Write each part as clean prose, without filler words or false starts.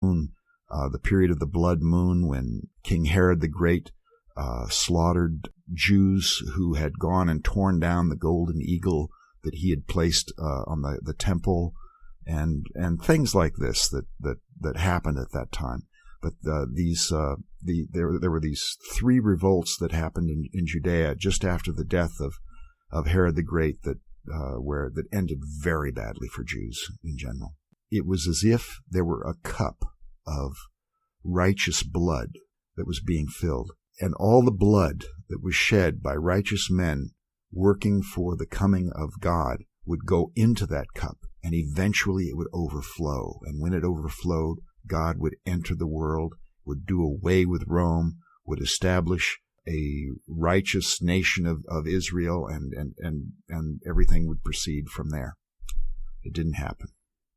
the period of the blood moon when King Herod the Great slaughtered Jews who had gone and torn down the golden eagle that he had placed on the temple, and things like this that happened at that time. But there were these three revolts that happened in Judea just after the death of Herod the Great that ended very badly for Jews in general. It was as if there were a cup of righteous blood that was being filled, and all the blood that was shed by righteous men working for the coming of God would go into that cup, and eventually it would overflow. And when it overflowed, God would enter the world, would do away with Rome, would establish a righteous nation of Israel, and everything would proceed from there. It didn't happen,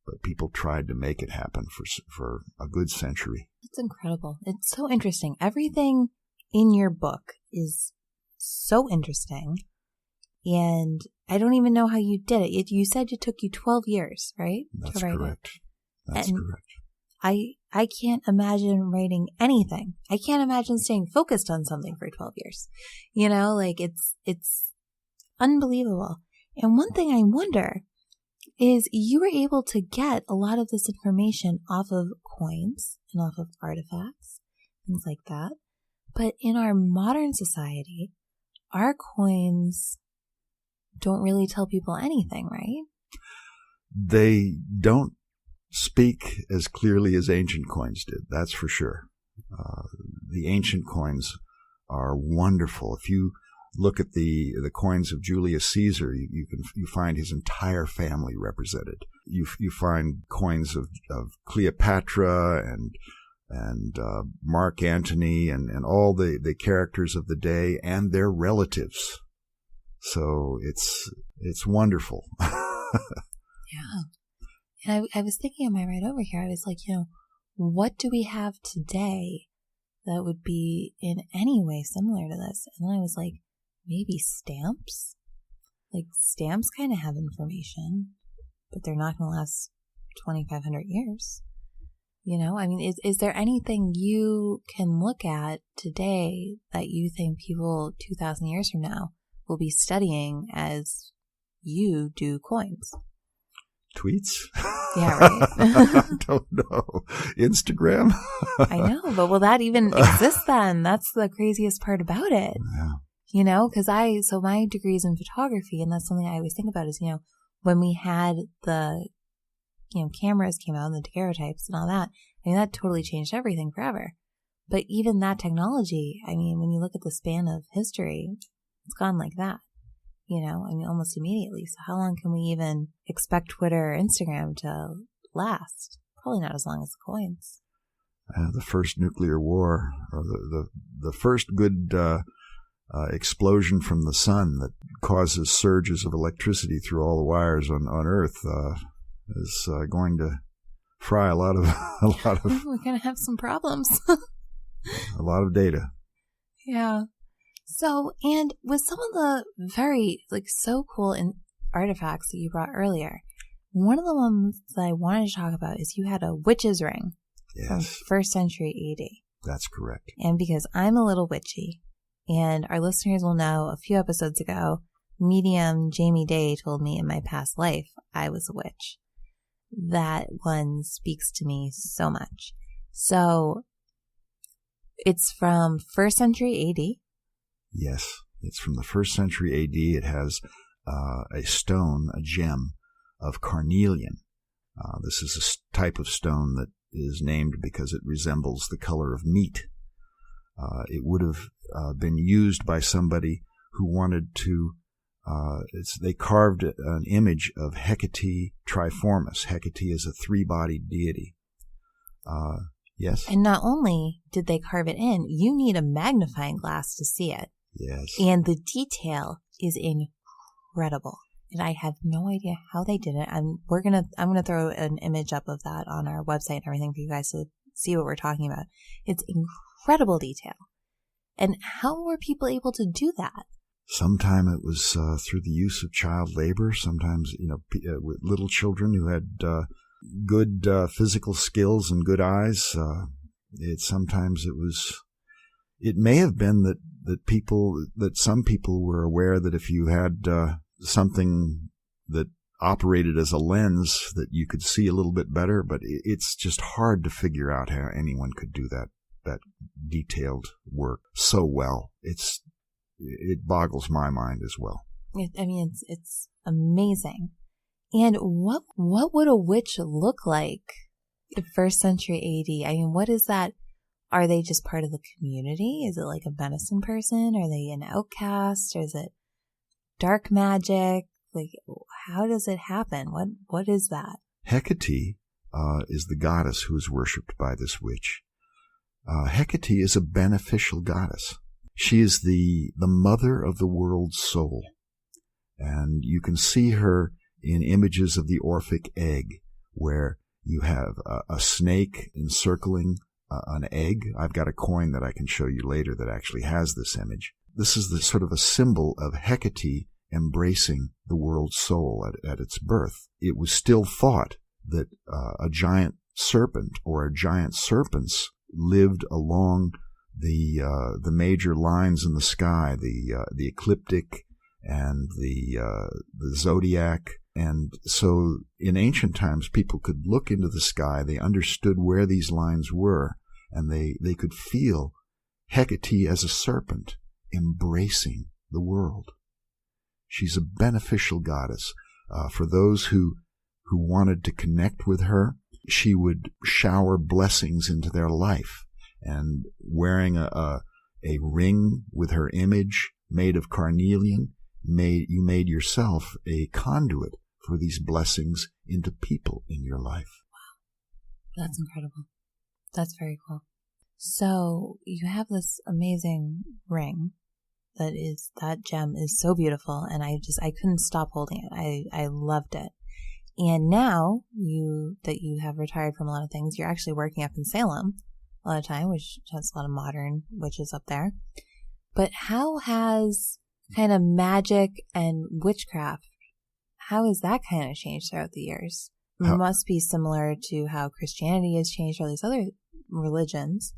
but people tried to make it happen for a good century. It's incredible. It's so interesting. Everything in your book is so interesting, and I don't even know how you did it. You said it took you 12 years, right? That's correct. That's correct. I can't imagine writing anything. I can't imagine staying focused on something for 12 years. You know, like it's unbelievable. And one thing I wonder is you were able to get a lot of this information off of coins and off of artifacts, things like that. But in our modern society, our coins don't really tell people anything, right? They don't speak as clearly as ancient coins did, that's for sure. The ancient coins are wonderful. If you look at the coins of Julius Caesar, you find his entire family represented. You find coins of Cleopatra and Mark Antony and all the characters of the day and their relatives. So it's wonderful. Yeah. And I was thinking on my ride over here, I was like, what do we have today that would be in any way similar to this? And then I was like, maybe stamps? Like, stamps kind of have information, but they're not going to last 2,500 years. I mean, is there anything you can look at today that you think people 2,000 years from now will be studying as you do coins? Tweets? Yeah, right. I don't know. Instagram? I know, but will that even exist then? That's the craziest part about it. Yeah. Because so my degree is in photography, and that's something I always think about is, when we had the, cameras came out and the daguerreotypes and all that, I mean, that totally changed everything forever. But even that technology, I mean, when you look at the span of history, it's gone like that. Almost immediately. So how long can we even expect Twitter or Instagram to last? Probably not as long as the coins. The first nuclear war, or the first good explosion from the sun that causes surges of electricity through all the wires on Earth, is going to fry a lot of We're gonna have some problems. a lot of data. Yeah. So, and with some of the very, so cool artifacts that you brought earlier, one of the ones that I wanted to talk about is you had a witch's ring from 1st century AD. That's correct. And because I'm a little witchy, and our listeners will know a few episodes ago, medium Jamie Day told me in my past life I was a witch. That one speaks to me so much. So, it's from 1st century AD. Yes, it's from the 1st century AD. It has a stone, a gem of carnelian. This is a type of stone that is named because it resembles the color of meat. It would have been used by somebody who wanted to, they carved an image of Hecate Triformis. Hecate is a three-bodied deity. Yes? And not only did they carve it in, you need a magnifying glass to see it. Yes. And the detail is incredible. And I have no idea how they did it. I'm gonna throw an image up of that on our website and everything for you guys to see what we're talking about. It's incredible detail. And how were people able to do that? Sometime it was through the use of child labor. Sometimes, with little children who had good physical skills and good eyes. It may have been that some people were aware that if you had something that operated as a lens, that you could see a little bit better, but it's just hard to figure out how anyone could do that detailed work so well. It boggles my mind as well. It's amazing. And what would a witch look like in 1st century AD? What is that? Are they just part of the community? Is it like a medicine person? Are they an outcast? Or is it dark magic? Like, how does it happen? What is that? Hecate is the goddess who is worshipped by this witch. Hecate is a beneficial goddess. She is the mother of the world's soul. And you can see her in images of the Orphic egg, where you have a snake encircling an egg. I've got a coin that I can show you later that actually has this image. This is the sort of a symbol of Hecate embracing the world's soul at its birth. It was still thought that a giant serpent or giant serpents lived along the major lines in the sky, the ecliptic and the zodiac. And so in ancient times, people could look into the sky. They understood where these lines were, and they could feel Hecate as a serpent embracing the world. She's a beneficial goddess. For those who wanted to connect with her, she would shower blessings into their life. And wearing a ring with her image made of carnelian, you made yourself a conduit for these blessings into people in your life. Wow. That's incredible. That's very cool. So you have this amazing ring that gem is so beautiful, and I couldn't stop holding it. I loved it. And now you have retired from a lot of things, you're actually working up in Salem a lot of time, which has a lot of modern witches up there. But how has kind of magic and witchcraft, how has that kind of changed throughout the years? It must be similar to how Christianity has changed all these other religions,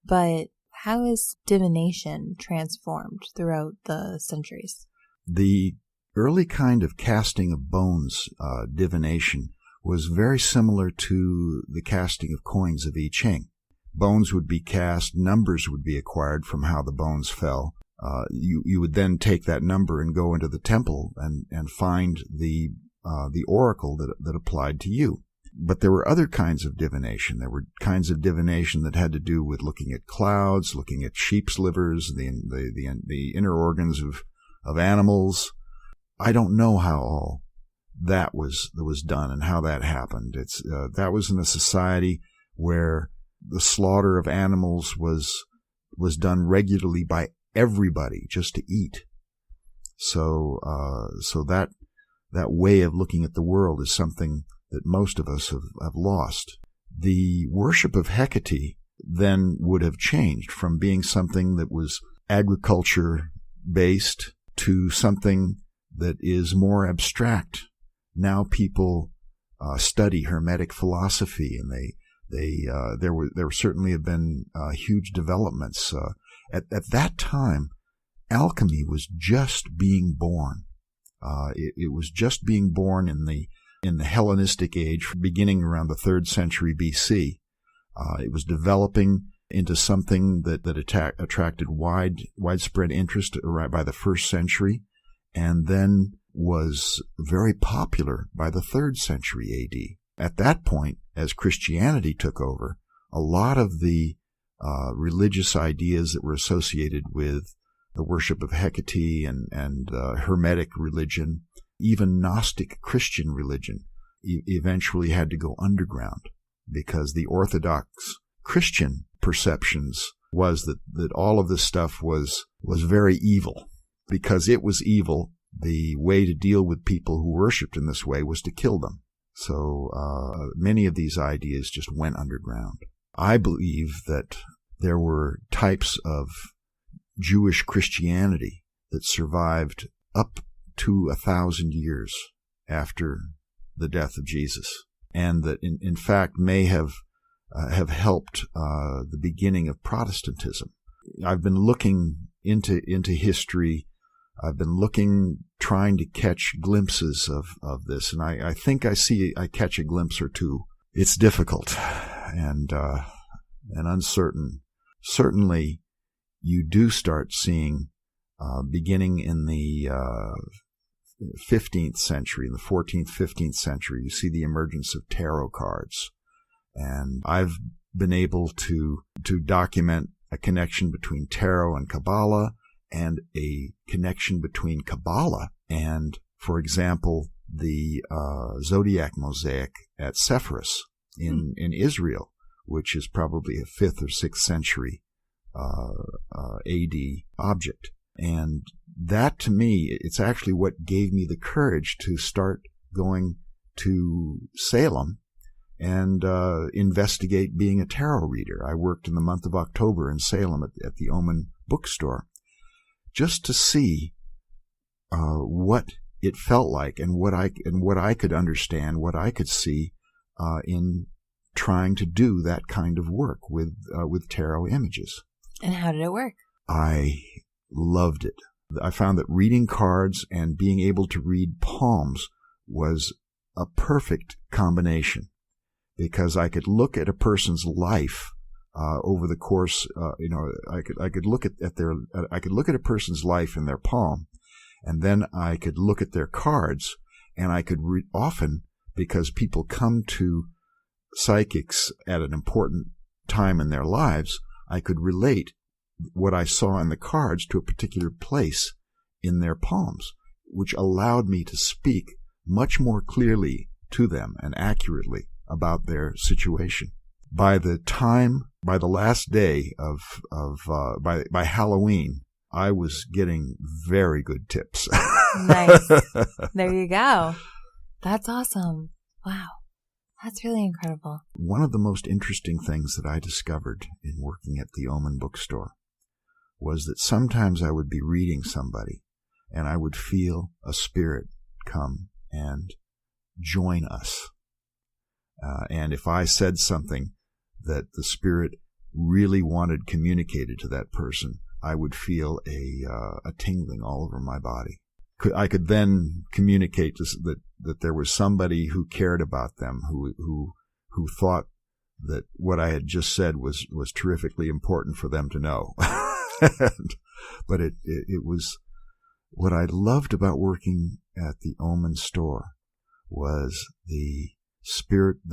but how has divination transformed throughout the centuries? The early kind of casting of bones, divination, was very similar to the casting of coins of I Ching. Bones would be cast, numbers would be acquired from how the bones fell. You would then take that number and go into the temple and find the oracle that applied to you. But there were other kinds of divination. There were kinds of divination that had to do with looking at clouds, looking at sheep's livers, the inner organs of animals. I don't know how all that was done and how that happened. That was in a society where the slaughter of animals was done regularly by everybody just to eat. So that way of looking at the world is something that most of us have lost. The worship of Hecate then would have changed from being something that was agriculture-based to something that is more abstract. Now people study Hermetic philosophy, and there certainly have been huge developments. At that time, alchemy was just being born. It was just being born in the Hellenistic age, beginning around the 3rd century BC. It was developing into something that attracted widespread interest right by the 1st century, and then was very popular by the 3rd century AD. At that point, as Christianity took over, a lot of the religious ideas that were associated with the worship of Hecate and Hermetic religion, even Gnostic Christian religion, eventually had to go underground, because the Orthodox Christian perceptions was that all of this stuff was very evil. Because it was evil, the way to deal with people who worshipped in this way was to kill them. So many of these ideas just went underground. I believe that there were types of Jewish Christianity that survived up to 1,000 years after the death of Jesus. and that in fact may have helped the beginning of Protestantism. I've been looking into history. I've been trying to catch glimpses of this, and I think I catch a glimpse or two. It's difficult and uncertain. Certainly, you do start seeing, beginning in the 15th century, in the 14th, 15th century, you see the emergence of tarot cards. And I've been able to document a connection between tarot and Kabbalah, and a connection between Kabbalah and, for example, the zodiac mosaic at Sepphoris in Israel, which is probably a 5th or 6th century AD object. And that, to me, it's actually what gave me the courage to start going to Salem and investigate being a tarot reader. I worked in the month of October in Salem at the Omen bookstore, just to see what it felt like and what I could understand, what I could see in trying to do that kind of work with tarot images. And how did it work? I loved it. I found that reading cards and being able to read palms was a perfect combination, because I could look at a person's life over the course. I could look at a person's life in their palm, and then I could look at their cards, and I could often, because people come to psychics at an important time in their lives, I could relate what I saw in the cards to a particular place in their palms, which allowed me to speak much more clearly to them and accurately about their situation. By the last day by Halloween, I was getting very good tips. Nice. There you go. That's awesome. Wow. That's really incredible. One of the most interesting things that I discovered in working at the Omen bookstore was that sometimes I would be reading somebody and I would feel a spirit come and join us. And if I said something that the spirit really wanted communicated to that person, I would feel a tingling all over my body. I could then communicate that there was somebody who cared about them, who thought that what I had just said was terrifically important for them to know. But it was, what I loved about working at the Omen store was the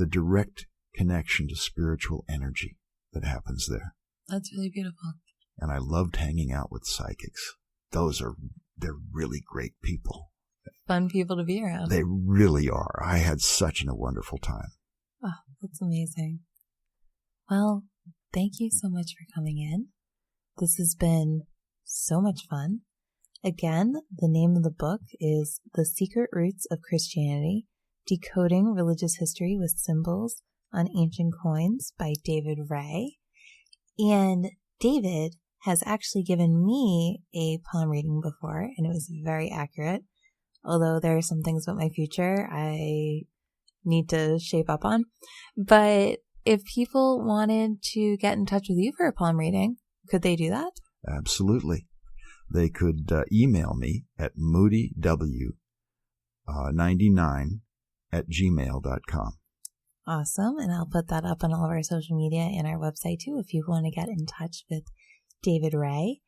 direct connection to spiritual energy that happens there. That's really beautiful. And I loved hanging out with psychics. They're really great people. Fun people to be around. They really are. I had such a wonderful time. Oh, that's amazing. Well, thank you so much for coming in. This has been so much fun. Again, the name of the book is The Secret Roots of Christianity, Decoding Religious History with Symbols on Ancient Coins by David Wray. And David has actually given me a palm reading before, and it was very accurate. Although there are some things about my future I need to shape up on. But if people wanted to get in touch with you for a palm reading, could they do that? Absolutely. They could email me at moodyw99@gmail.com. Awesome. And I'll put that up on all of our social media and our website too if you want to get in touch with David Wray.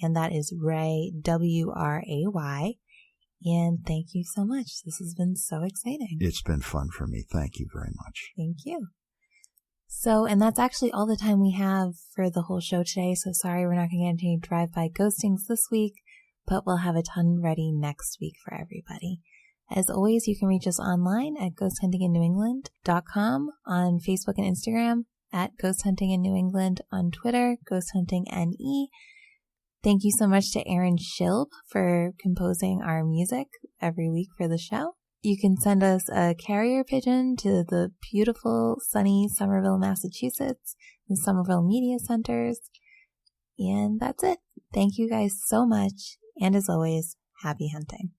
And that is Wray, W-R-A-Y. And thank you so much. This has been so exciting. It's been fun for me. Thank you very much. Thank you. So, and that's actually all the time we have for the whole show today. So sorry we're not going to get into any drive-by ghostings this week, but we'll have a ton ready next week for everybody. As always, you can reach us online at ghosthuntinginnewengland.com, on Facebook and Instagram, at Ghost Hunting in New England, on Twitter, Ghost Hunting NE. Thank you so much to Aaron Schilb for composing our music every week for the show. You can send us a carrier pigeon to the beautiful, sunny Somerville, Massachusetts, the Somerville Media Centers. And that's it. Thank you guys so much. And as always, happy hunting.